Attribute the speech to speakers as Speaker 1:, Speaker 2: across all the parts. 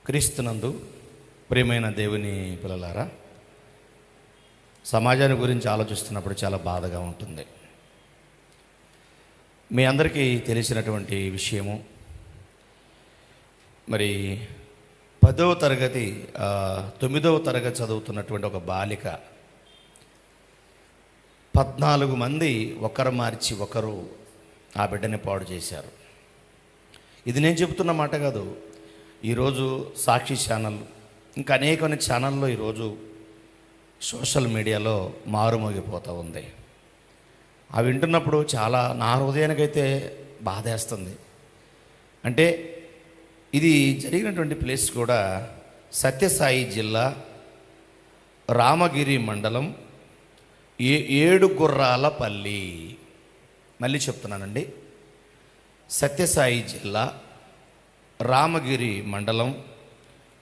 Speaker 1: క్రీస్తునందు ప్రియమైన దేవుని పిల్లలారా, సమాజాన్ని గురించి ఆలోచిస్తున్నప్పుడు చాలా బాధగా ఉంటుంది. మీ అందరికీ తెలిసినటువంటి విషయము, మరి 10వ తరగతి 9వ తరగతి చదువుతున్నటువంటి ఒక బాలిక 14 మంది ఒకరు మార్చి ఒకరు ఆ బిడ్డని పాడు చేశారు. ఇది నేను చెబుతున్న మాట కాదు. ఈరోజు సాక్షి ఛానల్, ఇంకా అనేక ఛానల్లో ఈరోజు సోషల్ మీడియాలో మారుమోగిపోతూ ఉంది. అవి వింటున్నప్పుడు చాలా నా హృదయానికైతే బాధేస్తుంది. అంటే ఇది జరిగినటువంటి ప్లేస్ కూడా సత్యసాయి జిల్లా రామగిరి మండలం ఏడుగుర్రాలపల్లి. మళ్ళీ చెప్తున్నానండి, సత్యసాయి జిల్లా రామగిరి మండలం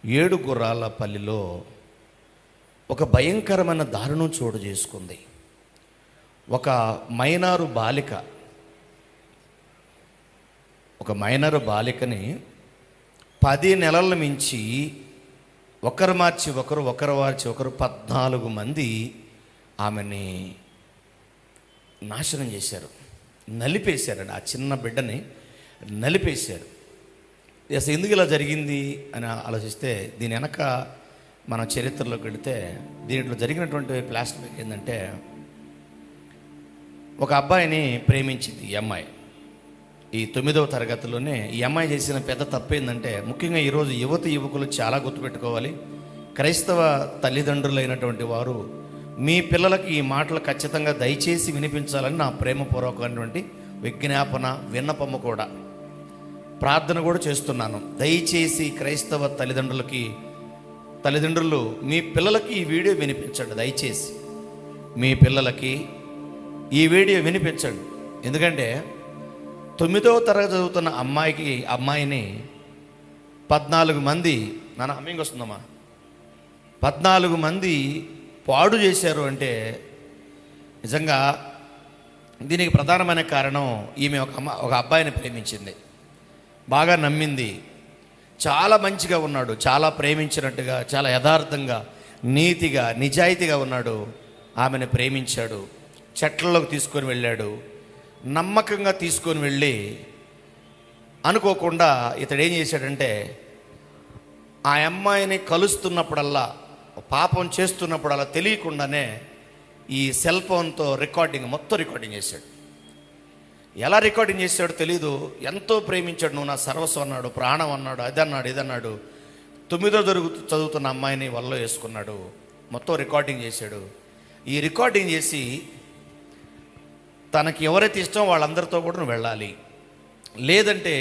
Speaker 1: ఏడుగుర్రాలపల్లిలో ఒక భయంకరమైన దారుణం చోటు చేసుకుంది. ఒక మైనరు బాలికని 10 నెలల మించి ఒకరు మార్చి ఒకరు 14 మంది ఆమెని నాశనం చేశారు, నలిపేశారండి. ఆ చిన్న బిడ్డని నలిపేశారు. అసలు ఎందుకు ఇలా జరిగింది అని ఆలోచిస్తే దీని వెనక మన చరిత్రలోకి వెళితే దీంట్లో జరిగినటువంటి ప్లాస్టిక్ ఏంటంటే, ఒక అబ్బాయిని ప్రేమించింది ఈ అమ్మాయి. ఈ 9వ తరగతిలోనే ఈ అమ్మాయి చేసిన పెద్ద తప్పు ఏంటంటే, ముఖ్యంగా ఈరోజు యువకులు చాలా గుర్తుపెట్టుకోవాలి. క్రైస్తవ తల్లిదండ్రులైనటువంటి వారు మీ పిల్లలకి ఈ మాటలు ఖచ్చితంగా దయచేసి వినిపించాలని నా ప్రేమపూర్వకమైనటువంటి విన్నపము కూడా, ప్రార్థన కూడా చేస్తున్నాను. దయచేసి క్రైస్తవ తల్లిదండ్రులు మీ పిల్లలకి ఈ వీడియో వినిపించండి. దయచేసి మీ పిల్లలకి ఈ వీడియో వినిపించండి. ఎందుకంటే 9వ తరగతి చదువుతున్న అమ్మాయిని 14 మంది, నాన్న హమ్మింగ్ వస్తుందమ్మా, 14 మంది పాడు చేశారు. అంటే నిజంగా దీనికి ప్రధానమైన కారణం, ఈమె ఒక అబ్బాయిని ప్రేమించింది, బాగా నమ్మింది, చాలా మంచిగా ఉన్నాడు, చాలా ప్రేమించినట్టుగా, చాలా యథార్థంగా, నీతిగా, నిజాయితీగా ఉన్నాడు. ఆమెను ప్రేమించాడు, చెట్లలోకి తీసుకొని వెళ్ళాడు. నమ్మకంగా తీసుకొని వెళ్ళి అనుకోకుండా ఇతడు ఏం చేశాడంటే, ఆ అమ్మాయిని కలుస్తున్నప్పుడల్లా, పాపం చేస్తున్నప్పుడల్లా తెలియకుండానే ఈ సెల్ ఫోన్తో మొత్తం రికార్డింగ్ చేశాడు. ఎలా రికార్డింగ్ చేశాడో తెలీదు. ఎంతో ప్రేమించాడు, నువ్వు నా సర్వస్వం అన్నాడు, ప్రాణం అన్నాడు, ఇదన్నాడు. 9వ చదువుతున్న అమ్మాయిని వల్ల వేసుకున్నాడు, మొత్తం రికార్డింగ్ చేశాడు. ఈ రికార్డింగ్ చేసి తనకి ఎవరైతే ఇష్టం వాళ్ళందరితో కూడా నువ్వు వెళ్ళాలి, లేదంటే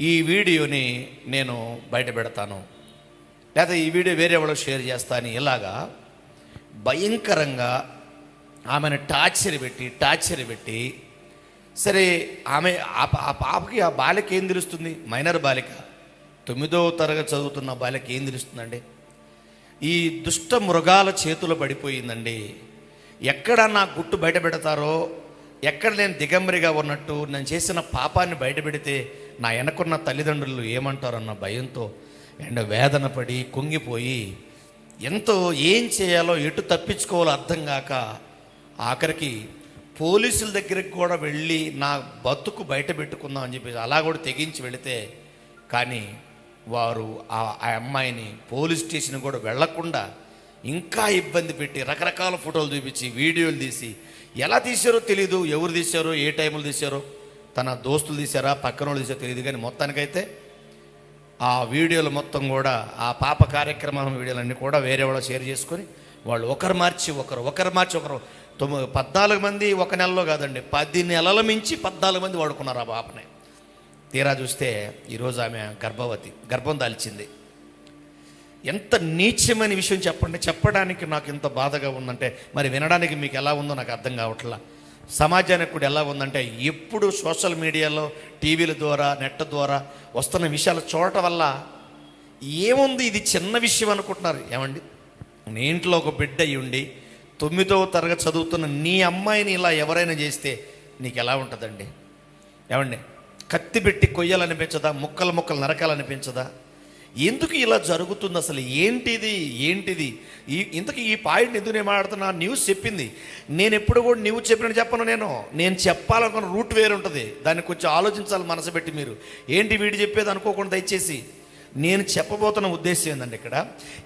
Speaker 1: ఈ వీడియోని నేను బయట పెడతాను, లేదా ఈ వీడియో వేరే వాళ్ళు షేర్ చేస్తాను, ఇలాగా భయంకరంగా ఆమెను టార్చర్ పెట్టి సరే, ఆమె ఆ పాపకి, ఆ బాలిక ఏం తెలుస్తుంది? మైనర్ బాలిక, 9వ తరగతి చదువుతున్న బాలిక ఏం తెలుస్తుందండి? ఈ దుష్ట మృగాల చేతులు పడిపోయిందండి. ఎక్కడ నా గుట్టు బయట పెడతారో, ఎక్కడ నేను దిగంబరిగా ఉన్నట్టు, నేను చేసిన పాపాన్ని బయట పెడితే నా వెనకున్న తల్లిదండ్రులు ఏమంటారన్న భయంతో వేదన పడి కుంగిపోయి, ఎంతో ఏం చేయాలో, ఎటు తప్పించుకోవాలో అర్థం కాక ఆఖరికి పోలీసుల దగ్గరికి కూడా వెళ్ళి నా బతుకు బయట పెట్టుకుందాం అని చెప్పేసి అలా కూడా తెగించి వెళితే, కానీ వారు ఆ అమ్మాయిని పోలీస్ స్టేషన్ కూడా వెళ్లకుండా ఇంకా ఇబ్బంది పెట్టి రకరకాల ఫోటోలు చూపించి, వీడియోలు తీసి, ఎలా తీశారో తెలీదు, ఎవరు తీశారో, ఏ టైంలో తీశారో, తన దోస్తులు తీశారా, పక్కన వాళ్ళు తీశారో తెలియదు. కానీ మొత్తానికైతే ఆ వీడియోలు మొత్తం కూడా, ఆ పాప కార్యక్రమం వీడియోలన్నీ కూడా వేరే వాళ్ళు షేర్ చేసుకొని, వాళ్ళు ఒకరు మార్చి ఒకరు 14 మంది ఒక నెలలో కాదండి, 10 నెలల మించి 14 మంది వాడుకున్నారు ఆ పాపని. తీరా చూస్తే ఈరోజు ఆమె గర్భం దాల్చింది. ఎంత నీచమైన విషయం చెప్పడానికి నాకు ఎంత బాధగా ఉందంటే, మరి వినడానికి మీకు ఎలా ఉందో నాకు అర్థం కావట్లా. సమాజానికి కూడా ఎలా ఉందంటే, ఎప్పుడు సోషల్ మీడియాలో, టీవీల ద్వారా, నెట్ ద్వారా వస్తున్న విషయాలు చూడటం వల్ల ఏముంది, ఇది చిన్న విషయం అనుకుంటున్నారు. ఏమండి, నీ ఇంట్లో ఒక బిడ్డ అయ్యి ఉండి 9వ తరగతి చదువుతున్న నీ అమ్మాయిని ఇలా ఎవరైనా చేస్తే నీకు ఎలా ఉంటుందండి? ఏమండి, కత్తి పెట్టి కొయ్యాలనిపించదా? ముక్కలు నరకాలనిపించదా? ఎందుకు ఇలా జరుగుతుంది, అసలు ఏంటిది ఇంతకు ఈ పాయింట్ ఎందుకు నేను మాట్లాడుతున్నా? న్యూస్ చెప్పింది. నేను ఎప్పుడు కూడా న్యూస్ చెప్పినట్టు చెప్పను. నేను చెప్పాలనుకున్న రూట్ వేరు ఉంటుంది. దాన్ని కొంచెం ఆలోచించాలి మనసు పెట్టి. మీరు ఏంటి వీడు చెప్పేది అనుకోకుండా దయచేసి. నేను చెప్పబోతున్న ఉద్దేశం ఏంటంటే, ఇక్కడ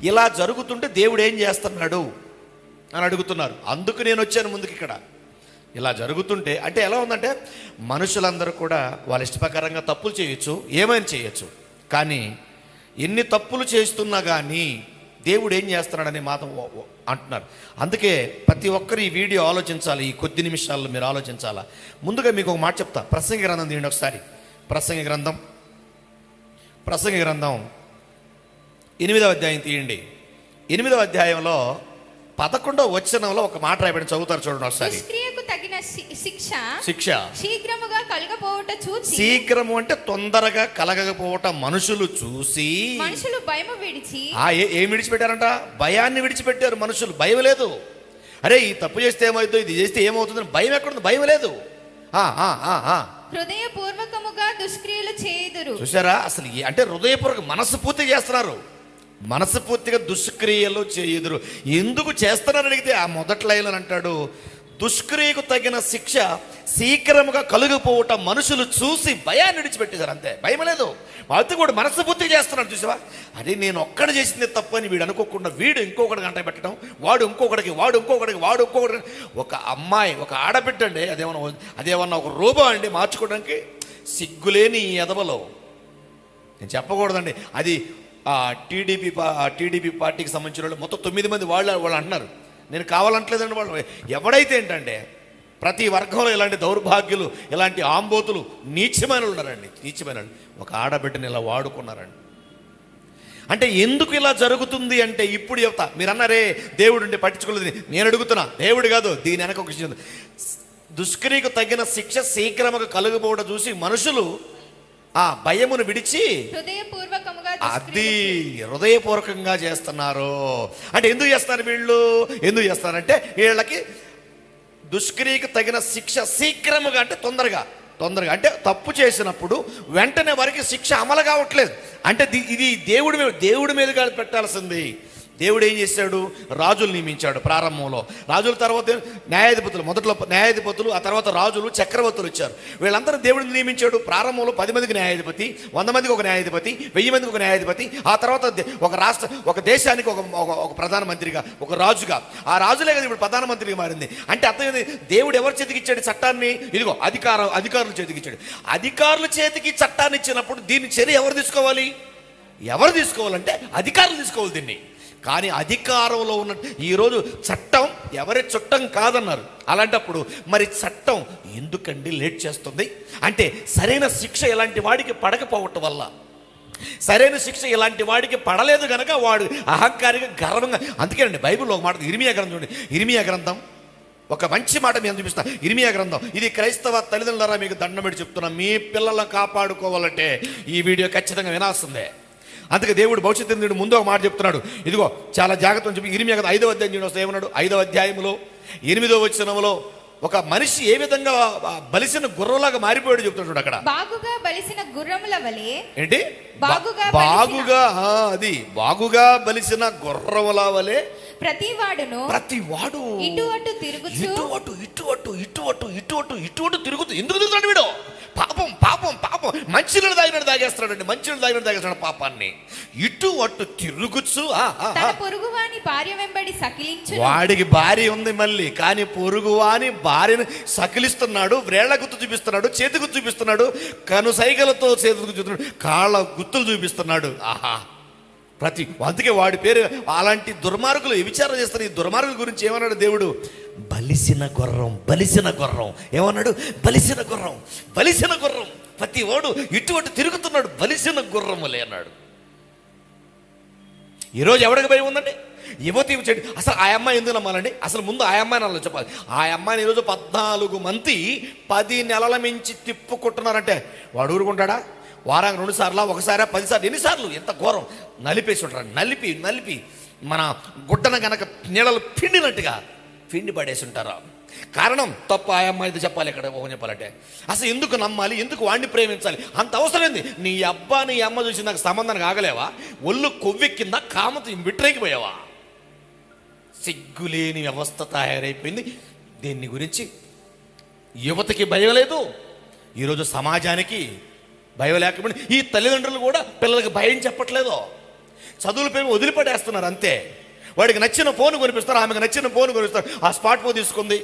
Speaker 1: ఇలా జరుగుతుంటే దేవుడు ఏం చేస్తున్నాడు అని అడుగుతున్నారు. అందుకు నేను వచ్చాను ముందుకు. ఇక్కడ ఇలా జరుగుతుంటే అంటే ఎలా ఉందంటే, మనుషులందరూ కూడా వాళ్ళ ఇష్టప్రకారంగా తప్పులు చేయొచ్చు, ఏమైనా చేయొచ్చు. కానీ ఎన్ని తప్పులు చేస్తున్నా కానీ దేవుడు ఏం చేస్తున్నాడని మాత్రం అంటున్నారు. అందుకే ప్రతి ఒక్కరు ఈ వీడియో ఆలోచించాలి. ఈ కొద్ది నిమిషాల్లో మీరు ఆలోచించాలా. ముందుగా మీకు ఒక మాట చెప్తా. ప్రసంగి గ్రంథం తీయండి ఒకసారి. ప్రసంగి గ్రంథం 8వ అధ్యాయం తీయండి. 8వ అధ్యాయంలో 11వ వచనంలో ఒక మాట రాయబడి చదువుతారు, చూడండి ఒకసారి.
Speaker 2: దుష్క్రియకు తగిన శిక్ష శీఘ్రముగా కలగపోవట చూసి, శీఘ్రము
Speaker 1: అంటే తొందరగా కలగకపోవటం మనుషులు చూసి,
Speaker 2: మనుషులు భయము విడిచి
Speaker 1: ఏం విడిచిపెట్టారంట? భయాన్ని విడిచిపెట్టారు మనుషులు. భయం లేదు. అరే ఈ తప్పు చేస్తే ఏమవుతుందో, ఇది చేస్తే ఏమవుతుందని భయం ఎక్కడుంది? భయం లేదు.
Speaker 2: హృదయపూర్వకముగా దుష్క్రియలు చేయుదురు.
Speaker 1: చూసారా? అసలు అంటే హృదయపూర్వక మనసు పూర్తిగా చేస్తున్నారు. మనస్ఫూర్తిగా దుష్క్రియలు చేయుదురు. ఎందుకు చేస్తున్నారని అడిగితే ఆ మొదటి లైన్లో అంటాడు, దుష్క్రియకు తగిన శిక్ష శీఘ్రముగా కలుగుపోవటం మనుషులు చూసి భయాన్ని విడిచిపెట్టేశారు. అంతే, భయం లేదు. వాళ్ళతో కూడా మనస్ఫూర్తిగా చేస్తున్నాడు. చూసావా? అదే నేను ఒక్కడ చేసింది తప్పు అని వీడు అనుకోకుండా వీడు ఇంకొకటి గంట పెట్టడం, వాడు ఇంకొకటికి ఒక అమ్మాయి, ఒక ఆడబిడ్డ అండి, అదేమన్నా ఒక రూపం అండి మార్చుకోవడానికి సిగ్గులేని ఈ ఎదవలో. నేను చెప్పకూడదండి. అది టీడీపీ పార్టీకి సంబంధించిన వాళ్ళు మొత్తం 9 మంది వాళ్ళు అంటున్నారు. నేను కావాలంటలేదండి. వాళ్ళు ఎవడైతే ఏంటంటే ప్రతి వర్గంలో ఇలాంటి దౌర్భాగ్యులు, ఇలాంటి ఆంబోతులు, నీచమైన ఉన్నారండి. నీచమైన ఒక ఆడబిడ్డని ఇలా వాడుకున్నారండి. అంటే ఎందుకు ఇలా జరుగుతుంది అంటే, ఇప్పుడు చెప్తా. మీరు అన్నారే దేవుడు ఉంటే పట్టించుకోలేదు. నేను అడుగుతున్నా, దేవుడు కాదు, దీని వెనక ఒక విషయం. దుష్క్రియకు తగిన శిక్ష శీఘ్రముగా కలుగుపోవడం చూసి మనుషులు ఆ భయమును విడిచి హృదయపూర్వకంగా చేస్తున్నారు. అంటే ఎందుకు చేస్తున్నారు వీళ్ళు? ఎందుకు చేస్తారంటే, వీళ్ళకి దుష్క్రియకు తగిన శిక్ష శీఘ్రముగా అంటే తొందరగా అంటే తప్పు చేసినప్పుడు వెంటనే వారికి శిక్ష అమలు కావట్లేదు. అంటే ఇది దేవుడి మీదుగా పెట్టాల్సింది. దేవుడు ఏం చేశాడు? రాజులు నియమించాడు ప్రారంభంలో. రాజుల తర్వాత న్యాయాధిపతులు, మొదట్లో న్యాయాధిపతులు, ఆ తర్వాత రాజులు, చక్రవర్తులు వచ్చారు. వీళ్ళందరూ దేవుడిని నియమించాడు. ప్రారంభంలో 10 మందికి న్యాయాధిపతి, 100 మందికి ఒక న్యాయాధిపతి, 1000 మందికి ఒక న్యాయాధిపతి, ఆ తర్వాత ఒక దేశానికి ఒక ప్రధానమంత్రిగా, ఒక రాజుగా. ఆ రాజులే కదా ఇప్పుడు ప్రధానమంత్రిగా మారింది. అంటే అర్థం దేవుడు ఎవరి చేతికి ఇచ్చాడు చట్టాన్ని? ఇదిగో అధికారుల చేతికి ఇచ్చాడు. అధికారుల చేతికి చట్టాన్ని ఇచ్చినప్పుడు దీన్ని చర్య ఎవరు తీసుకోవాలంటే అధికారులు తీసుకోవాలి దీన్ని. కానీ అధికారంలో ఉన్న ఈరోజు చట్టం ఎవరి చుట్టం కాదన్నారు. అలాంటప్పుడు మరి చట్టం ఎందుకండి లేట్ చేస్తుంది? అంటే సరైన శిక్ష ఇలాంటి వాడికి పడకపోవటం వల్ల, సరైన శిక్ష ఇలాంటి వాడికి పడలేదు కనుక వాడు అహంకారిగా గర్వంగా. అందుకేనండి బైబిల్లో ఒక మాట, ఇర్మియా గ్రంథం చూడండి. ఇర్మియా గ్రంథం ఒక మంచి మాట మేము చూపిస్తా. ఇర్మియా గ్రంథం. ఇది క్రైస్తవ తల్లిదండ్రులారా మీకు దండం పెట్టి చెప్తున్నా, మీ పిల్లలను కాపాడుకోవాలంటే ఈ వీడియో ఖచ్చితంగా వినాల్సిందే. అందుకే దేవుడు భవిష్యత్తు ముందు ఒక మాట చెప్తున్నాడు. ఇదిగో చాలా జాగ్రత్తగా చెప్పి ఇర్మియా కదా 5వ అధ్యాయం వస్తే ఏమన్నాడు? 5వ అధ్యాయంలో 8వ వచనంలో ఒక మనిషి ఏ విధంగా బలిసిన గుర్రంలాగా మారిపోయాడు చెప్తున్నాడు. అక్కడ బాగుగా బలిసిన గుర్రముల వలె ఏంటి? బాగుగా బలిసిన గుర్రముల వలె ప్రతివాడు ఇటు అటు తిరుగుతూ. ఎందుకు తిరుగుతాడు వీడు? పాపం మంచినీళ్ళు తాగేస్తాడండి. పాపాన్ని ఇటు అటు తిరుగుచు వాడికి భార్య ఉంది మళ్ళీ, కానీ పొరుగువాని భార్యను సకిలిస్తున్నాడు. వేళ్ల గుర్తు చూపిస్తున్నాడు, చేతి గుర్తు చూపిస్తున్నాడు, కను సైగలతో చేతి గుర్తు చూపిస్తున్నాడు, కాళ్ళ గుర్తులు చూపిస్తున్నాడు. అందుకే వాడి పేరు. అలాంటి దుర్మార్గులు విచారణ చేస్తారు. ఈ దుర్మార్గుల గురించి ఏమన్నాడు దేవుడు? బలిసిన గుర్రం. ఏమన్నాడు? బలిసిన గుర్రం. ప్రతి వాడు ఇటువంటి తిరుగుతున్నాడు, బలిసిన గుర్రములే అన్నాడు. ఈరోజు ఎవరికి భయం ఉందండి? యువతి చెడు. అసలు ఆ అమ్మాయి ఎందుకు నమ్మాలండి? అసలు ముందు ఆ అమ్మాయి నన్ను చెప్పాలి. ఆ అమ్మాయిని ఈరోజు 14 మంది 10 నెలల మించి తిప్పుకుంటున్నారంటే వాడు ఊరుకుంటాడా? వారానికి 2 సార్లు, ఒకసారి 10 సార్లు, ఎన్నిసార్లు? ఎంత ఘోరం! నలిపేసి ఉంటారు. నలిపి మన గుడ్డన గనక నీళ్ళలు పిండి పడేసి ఉంటారు. కారణం తప్పు ఆ అమ్మాయితో చెప్పాలి, ఇక్కడ ఓ చెప్పాలంటే అసలు ఎందుకు నమ్మాలి, ఎందుకు వాడిని ప్రేమించాలి, అంత అవసరం ఏంది? నీ అబ్బా నీ అమ్మ చూసి నాకు సంబంధానికి ఆగలేవా? ఒళ్ళు కొవ్వెక్కిందా, కామతో విట్రైకిపోయావా? సిగ్గులేని వ్యవస్థ తయారైపోయింది. దీన్ని గురించి యువతకి భయం లేదు, ఈరోజు సమాజానికి భయం లేకపోతే ఈ తల్లిదండ్రులు కూడా పిల్లలకి భయం చెప్పట్లేదు. చదువుల పేరు వదిలిపడేస్తున్నారు అంతే. వాడికి నచ్చిన ఫోన్ కొనిపిస్తారు, ఆమెకు నచ్చిన ఫోన్ కొనిపిస్తారు. ఆ స్మార్ట్ ఫోన్ తీసుకుంది,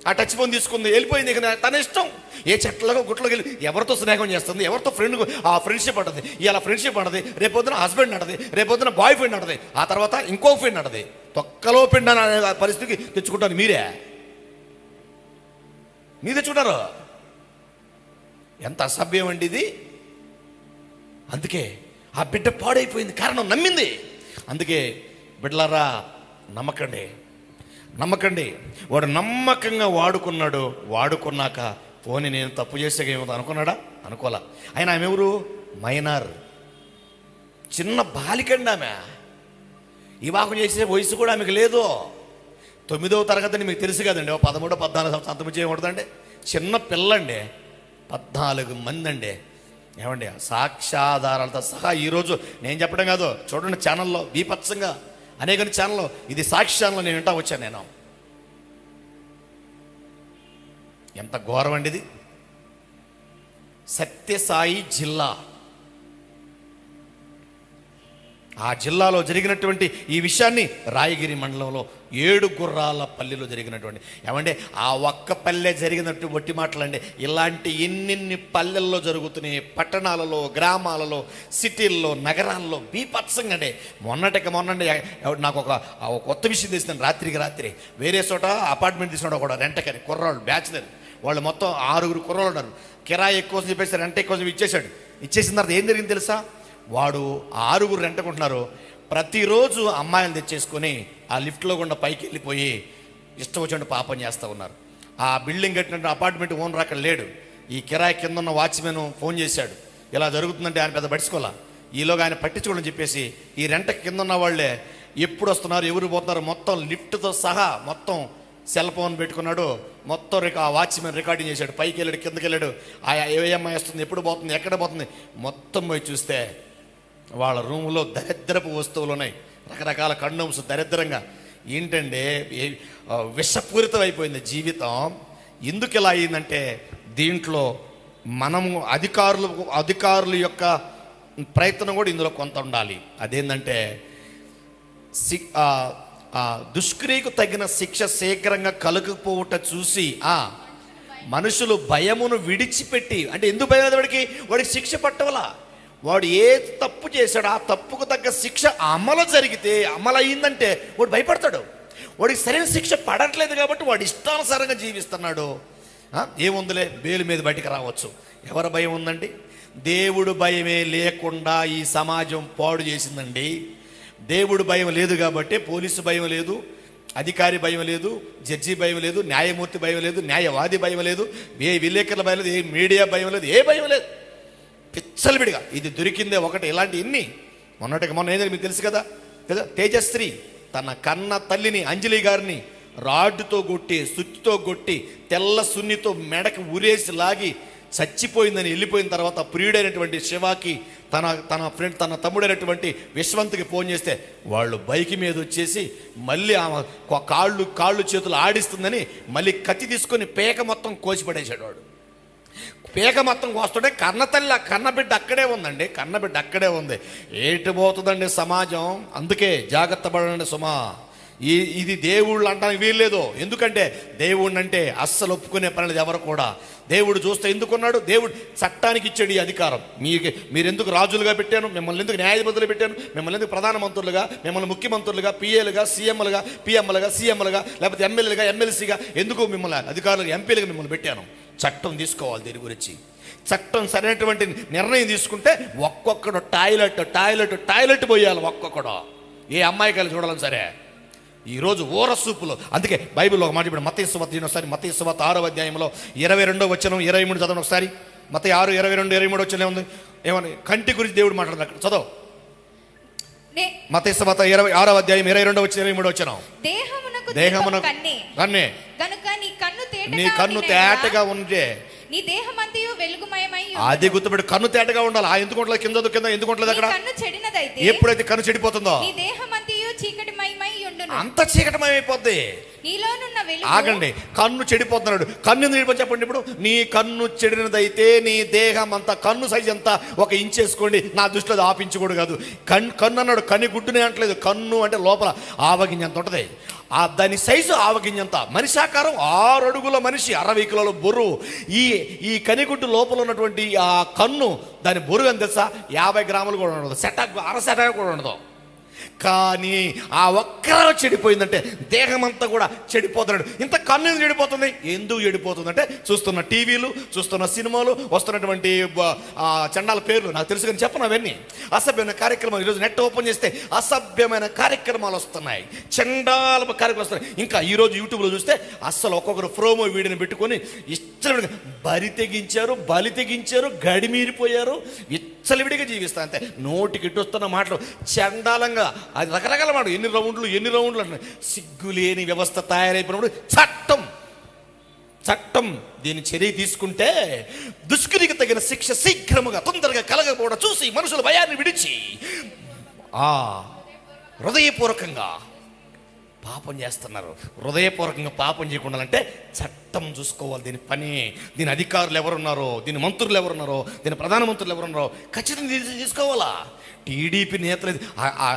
Speaker 1: ఆ టచ్ ఫోన్ తీసుకుంది, వెళ్ళిపోయింది. ఇక తన ఇష్టం. ఏ చెట్లకో గుట్లోకి వెళ్ళి ఎవరితో స్నేహం చేస్తుంది, ఎవరితో ఫ్రెండ్, ఆ ఫ్రెండ్షిప్ అంటది. ఇలా ఫ్రెండ్షిప్ అంటది, రేపొద్దున హస్బెండ్ అంటది, రేపొద్దున బాయ్ ఫ్రెండ్ అంటది, ఆ తర్వాత ఇంకో ఫ్రెండ్ అంటది. తొక్కలో పిండ అనే పరిస్థితికి తెచ్చుకుంటారు. మీరు తెచ్చుకుంటారు. ఎంత అసభ్యం అండి ఇది. అందుకే ఆ బిడ్డ పాడైపోయింది, కారణం నమ్మింది. అందుకే బిడ్డలారా, నమ్మకండి. వాడు నమ్మకంగా వాడుకున్నాడు. వాడుకున్నాక పోనీ నేను తప్పు చేసాక ఏమో అనుకున్నాడా? అనుకోలే. ఆయన ఆమె ఎవరు? మైనర్, చిన్న బాలికండి ఆమె. వివాహం చేసే వయసు కూడా ఆమెకు లేదు. 9వ తరగతి అని మీకు తెలుసు కదండి. 13, 14 సంవత్సరం అంతమించి ఏమవుతుందండి? చిన్న పిల్లండి. 14 మంది అండి. ఏమండి, సాక్ష్యాధారాలతో సహా ఈరోజు నేను చెప్పడం కాదు, చూడండి ఛానల్లో బీపత్సంగా అనేక ఛానల్లో, ఇది సాక్షి ఛానల్లో నేను వింటా వచ్చాను. నేను ఎంత ఘోరం అండి ఇది. సత్యసాయి జిల్లా, ఆ జిల్లాలో జరిగినటువంటి ఈ విషయాన్ని రాయగిరి మండలంలో 7 గుర్రాలపల్లిలో జరిగినటువంటి, ఏమంటే ఆ ఒక్క పల్లె జరిగినట్టు వట్టి మాటలండి. ఇలాంటి ఎన్నెన్ని పల్లెల్లో జరుగుతున్నాయి, పట్టణాలలో, గ్రామాలలో, సిటీల్లో, నగరాల్లో బీపత్సంగా అండి. మొన్నండి నాకు ఒక కొత్త విషయం తెలిసిందండి. రాత్రి వేరే చోట అపార్ట్మెంట్ తీసుకున్నాడు కూడా రెంటకని, కుర్రాళ్ళు బ్యాచులర్, వాళ్ళు మొత్తం 6 కుర్రాళ్ళు ఉన్నారు. కిరాయి ఎక్కువ చెప్పేసి రెంట ఎక్కువ ఇచ్చేసిన తర్వాత ఏం జరిగింది తెలుసా? వాడు 6 రెంటకుంటున్నారు. ప్రతిరోజు అమ్మాయిలు తెచ్చేసుకొని ఆ లిఫ్ట్లో గుండా పైకి వెళ్ళిపోయి ఇష్టం వచ్చినట్టు పాపం చేస్తూ ఉన్నారు. ఆ బిల్డింగ్ కట్టినట్టు అపార్ట్మెంట్ ఓనర్ అక్కడ లేడు. ఈ కిరాయి కింద ఉన్న వాచ్మెన్ ఫోన్ చేశాడు, ఇలా జరుగుతుందంటే ఆయన పెద్ద పట్టించుకోవాలా. ఈలోగా ఆయన పట్టించుకోవడం చెప్పేసి ఈ రెంట కింద ఉన్న వాళ్ళే ఎప్పుడు వస్తున్నారు, ఎవరు పోతున్నారు మొత్తం లిఫ్ట్తో సహా మొత్తం సెల్ ఫోన్ పెట్టుకున్నాడు. మొత్తం ఆ వాచ్మెన్ రికార్డింగ్ చేశాడు. పైకి వెళ్ళాడు, కిందకి వెళ్ళాడు, ఏ అమ్మాయి వస్తుంది, ఎప్పుడు పోతుంది, ఎక్కడ పోతుంది, మొత్తం పోయి చూస్తే వాళ్ళ రూములో దరిద్రపు వస్తువులు ఉన్నాయి. రకరకాల కండోమ్స్ దరిద్రంగా. ఏంటంటే విషపూరితం అయిపోయింది జీవితం. ఎందుకు ఇలా అయిందంటే దీంట్లో మనము అధికారుల యొక్క ప్రయత్నం కూడా ఇందులో కొంత ఉండాలి. అదేంటంటే దుష్క్రియకు తగిన శిక్ష శీఘ్రంగా కలుగకపోవట చూసి మనుషులు భయమును విడిచిపెట్టి, అంటే ఎందుకు భయం లేదు వాడికి శిక్ష పట్టవలా. వాడు ఏ తప్పు చేశాడు ఆ తప్పుకు తగ్గ శిక్ష అమలు అయిందంటే వాడు భయపడతాడు. వాడికి సరైన శిక్ష పడట్లేదు కాబట్టి వాడు ఇష్టానుసారంగా జీవిస్తున్నాడు. ఏముందిలే, బెయిల్ మీద బయటికి రావచ్చు. ఎవరి భయం ఉందండి? దేవుడు భయమే లేకుండా ఈ సమాజం పాడు చేసిందండి. దేవుడు భయం లేదు కాబట్టి పోలీసు భయం లేదు, అధికారి భయం లేదు, జడ్జి భయం లేదు, న్యాయమూర్తి భయం లేదు, న్యాయవాది భయం లేదు, ఏ విలేకరుల భయం లేదు, ఏ మీడియా భయం లేదు, ఏ భయం లేదు. పిచ్చలవిడిగా ఇది దొరికిందే ఒకటి. ఇలాంటి ఎన్ని మొన్న ఏదైనా మీకు తెలుసు కదా తేజశ్రీ తన కన్న తల్లిని అంజలి గారిని రాడ్డుతో కొట్టి, సుత్తితో కొట్టి, తెల్ల సున్నితో మెడకి ఉరేసి లాగి చచ్చిపోయిందని వెళ్ళిపోయిన తర్వాత ప్రియుడైనటువంటి శివాకి తన ఫ్రెండ్ తన తమ్ముడైనటువంటి విశ్వంత్కి ఫోన్ చేస్తే వాళ్ళు బైక్ మీద వచ్చేసి మళ్ళీ ఆమె కాళ్ళు చేతులు ఆడిస్తుందని మళ్ళీ కత్తి తీసుకొని పేక మొత్తం కోసిపడేశాడు. వాడు పేక మొత్తం కోస్తుంటే కన్నబిడ్డ అక్కడే ఉందండి. కన్నబిడ్డ అక్కడే ఉంది. ఏటి పోతుందండి సమాజం. అందుకే జాగ్రత్త పడండి సుమా. ఇది దేవుళ్ళు అంటానికి వీల్లేదు. ఎందుకంటే దేవుడిని అంటే అస్సలు ఒప్పుకునే పని లేదు ఎవరు కూడా. దేవుడు చూస్తే ఎందుకున్నాడు? దేవుడు చట్టానికి ఇచ్చాడు ఈ అధికారం. మీరు ఎందుకు రాజులుగా పెట్టాను, మిమ్మల్ని ఎందుకు న్యాయాధిపతులు పెట్టాను, మిమ్మల్ని ఎందుకు ప్రధానమంత్రులుగా, మిమ్మల్ని ముఖ్యమంత్రులుగా, పిఏలుగా, సీఎంలుగా, పిఎంలుగా, సీఎంలుగా, లేకపోతే ఎమ్మెల్యేలుగా, ఎమ్మెల్సీగా ఎందుకు మిమ్మల్ని అధికారులుగా, ఎంపీలుగా మిమ్మల్ని పెట్టాను? చట్టం తీసుకోవాలి దీని గురించి. చట్టం సరైనటువంటి నిర్ణయం తీసుకుంటే ఒక్కొక్కడు టాయిలెట్ పోయాలి. ఒక్కొక్కడు ఏ అమ్మాయి కలిసి చూడాలని సరే. ఈరోజు ఊర సూపులో. అందుకే బైబిల్లో ఒక మాట ఇప్పుడు మత్తయి సువార్త ఒకసారి, మత్తయి సువార్త 6వ అధ్యాయంలో 22వ వచనం 23 చదవండి ఒకసారి. మత్తయి 6, 22, 23 వచనం ఏముంది? ఏమని కంటి గురించి దేవుడు మాట్లాడుతుంది అక్కడ. చదవు. మత్తయి సువార్త 6వ అధ్యాయం 22వ వచనం 23 వచనం. దేహమున కన్నే
Speaker 2: గనుక
Speaker 1: నీ కన్ను తేటగా ఉంటే
Speaker 2: నీ దేహమంతయు వెలుగుమయమై
Speaker 1: అది గుర్తుపెట్టు. కన్ను తేటగా ఉండాలి. ఆ ఎందుకు ఉండలేదు? కింద ఎందుకు ఉండలేదు? అక్కడ
Speaker 2: కన్ను చెడినదైతే
Speaker 1: ఎప్పుడైతే కన్ను చెడిపోతుందో
Speaker 2: నీ దేహమంతయు చీకటిమయమై ఉండును.
Speaker 1: అంత చీకటిమయమైపోద్ది.
Speaker 2: నీలోనున్న వెలుగు.
Speaker 1: ఆగండి, కన్ను చెడిపోతున్నాడు. కన్ను ఎందుకు చెడిపోతుంది చెప్పండి. ఇప్పుడు నీ కన్ను చెడినదైతే నీ దేహం అంతా, కన్ను సైజ్ అంతా 1 ఇంచ్ వేసుకోండి. నా దృష్టిలో అది ఆపించకూడదు కాదు. కన్ను అన్నాడు, కన్ను గుడ్డునే అంటలేదు. కన్ను అంటే లోపల ఆవగింజంత ఉంటుంది. దాని సైజు ఆవగింజంత. మనిషి ఆకారం 6 అడుగుల మనిషి, 60 కిలోల బొరువు. ఈ కనిగుడ్డు లోపల ఉన్నటువంటి ఆ కన్ను, దాని బొరువు అని తెలుసా? 50 గ్రాములు కూడా ఉండదు. అర సెట కూడా ఉండదు. కానీ ఆ ఒక్కరో చెడిపోయిందంటే దేహం అంతా కూడా చెడిపోతున్నాడు. ఇంత కన్ను ఎందుకు చెడిపోతుంది? ఎందుకు చెడిపోతుందంటే చూస్తున్న టీవీలు, చూస్తున్న సినిమాలు, వస్తున్నటువంటి చండాల పేర్లు నాకు తెలుసు కానీ చెప్పను అవన్నీ. అసభ్యమైన కార్యక్రమాలు ఈరోజు నెట్ ఓపెన్ చేస్తే అసభ్యమైన కార్యక్రమాలు వస్తున్నాయి, చండాల కార్యక్రమాలు వస్తున్నాయి. ఇంకా ఈరోజు యూట్యూబ్లో చూస్తే అస్సలు ఒక్కొక్కరు ప్రోమో వీడియోని పెట్టుకొని ఇష్టం బలి తెగించారు, గడిమీరిపోయారు, విచ్చలవిడిగా జీవిస్తారు. అంతే, నోటికి ఇట్టొస్తున్న మాటలు చండాలంగా, అది రకరకాల మాట. ఎన్ని రౌండ్లు అంటున్నాయి. సిగ్గులేని వ్యవస్థ తయారైపోయినప్పుడు చట్టం దీని చర్య తీసుకుంటే దుష్కృతికి తగిన శిక్ష శీఘ్రముగా తొందరగా కలగకపోవడం చూసి మనుషుల భయాన్ని విడిచి హృదయపూర్వకంగా పాపం చేస్తున్నారు. హృదయపూర్వకంగా పాపం చేయకుండా అంటే చట్టం చూసుకోవాలి. దీని పని, దీని అధికారులు ఎవరున్నారో, దీని మంత్రులు ఎవరున్నారో, దీని ప్రధానమంత్రులు ఎవరున్నారో ఖచ్చితంగా తీసుకోవాలా. టీడీపీ నేతలు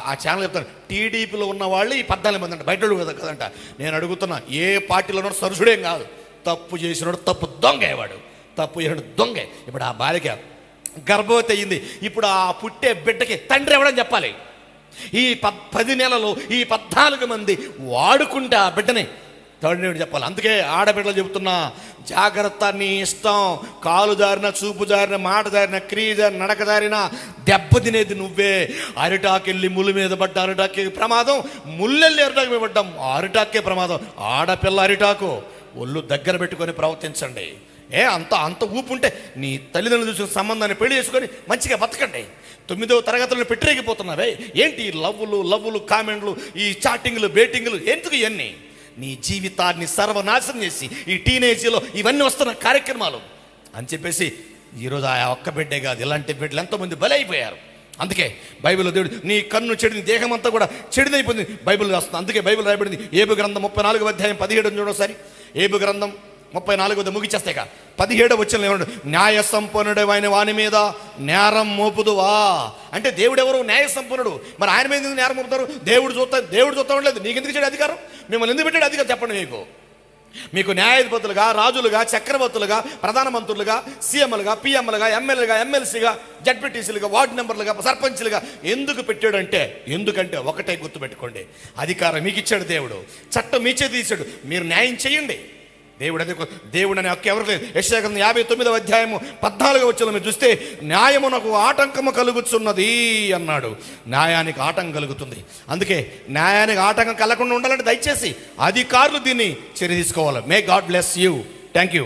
Speaker 1: ఆ ఛానల్ చెప్తాను, టీడీపీలో ఉన్న వాళ్ళు ఈ 14 మంది అంట, బయట కదంట. నేను అడుగుతున్నా, ఏ పార్టీలో ఉన్నాడు సరుసుడేం కాదు, తప్పు చేసినాడు, తప్పు దొంగేవాడు, తప్పు చేసినాడు దొంగే. ఇప్పుడు ఆ బాలిక గర్భవతి అయ్యింది. ఇప్పుడు ఆ పుట్టే బిడ్డకి తండ్రి ఎవడని చెప్పాలి. ఈ 10 నెలలు ఈ 14 మంది వాడుకుంటే ఆ బిడ్డని తండ్రి చెప్పాలి. అందుకే ఆడబిడ్డలు చెబుతున్నా, జాగ్రత్త. నీ ఇష్టం, కాలు జారిన, చూపు జారిన, మాట జారిన, క్రియ జారిన, నడక జారిన దెబ్బ తినేది నువ్వే. అరిటాకెళ్ళి ముళ్ళు మీద పడ్డ అరిటాకే ప్రమాదం, ముళ్ళెళ్ళి అరిటాకు మీద పడ్డాం అరిటాకే ప్రమాదం. ఆడపిల్ల అరిటాకు ఒళ్ళు దగ్గర పెట్టుకొని ప్రవర్తించండి. అంత ఊపు ఉంటే నీ తల్లిదండ్రులు చూసిన సంబంధాన్ని పెళ్లి చేసుకొని మంచిగా బతకండి. 9వ తరగతులను పెట్టిరేగిపోతున్నావే ఏంటి? లవ్వులు కామెంట్లు, ఈ చాటింగ్లు, బేటింగ్లు, ఎందుకు ఇవన్నీ? నీ జీవితాన్ని సర్వనాశనం చేసి ఈ టీనేజీలో ఇవన్నీ వస్తున్న కార్యక్రమాలు అని చెప్పేసి ఈరోజు ఆ ఒక్క బిడ్డే కాదు, ఇలాంటి బిడ్డలు ఎంతోమంది బలైపోయారు. అందుకే బైబిల్లో దేవుడు నీ కన్ను చెడిన దేహం అంతా కూడా చెడిదైపోయింది బైబిల్ రాస్తుంది. అందుకే బైబిల్ రాయబడింది ఏబు గ్రంథం 34వ అధ్యాయం 17 చూడోసారి. ఏబు గ్రంథం 34 ముగిచేస్తాయి 17వ వచనంలో ఏమన్నాడు? న్యాయ సంపన్నుడు ఆయన వాని మీద నేరం మోపుదువా అంటే దేవుడు ఎవరు? న్యాయ సంపన్నుడు. మరి ఆయన మీద ఎందుకు నేరం మోపుతారు? దేవుడు చూస్తా ఉండలేదు. నీకు ఎందుకు ఇచ్చాడు అధికారం? మిమ్మల్ని ఎందుకు పెట్టాడు అధికారం చెప్పండి. మీకు న్యాయాధిపతులుగా, రాజులుగా, చక్రవర్తులుగా, ప్రధానమంత్రులుగా, సీఎంలుగా, పిఎంలుగా, ఎమ్మెల్యేలుగా, ఎమ్మెల్సీగా, జడ్పీటీసీలుగా, వార్డు మెంబర్లుగా, సర్పంచ్లుగా ఎందుకు పెట్టాడంటే, ఎందుకంటే ఒకటే గుర్తుపెట్టుకోండి, అధికారం మీకు ఇచ్చాడు దేవుడు, చట్టం మీ చేతి ఇచ్చాడు, మీరు న్యాయం చేయండి. దేవుడు అనే హక్కు ఎవరు లేదు. యెషయా గ్రంథం 59వ అధ్యాయము 14వ వచనం మీరు చూస్తే న్యాయమునకు ఆటంకము కలుగుతున్నది అన్నాడు. న్యాయానికి ఆటంకం కలుగుతుంది. అందుకే న్యాయానికి ఆటంకం కలగకుండా ఉండాలంటే దయచేసి అధికారులు దీన్ని చర్య తీసుకోవాలి. May God bless you. Thank you.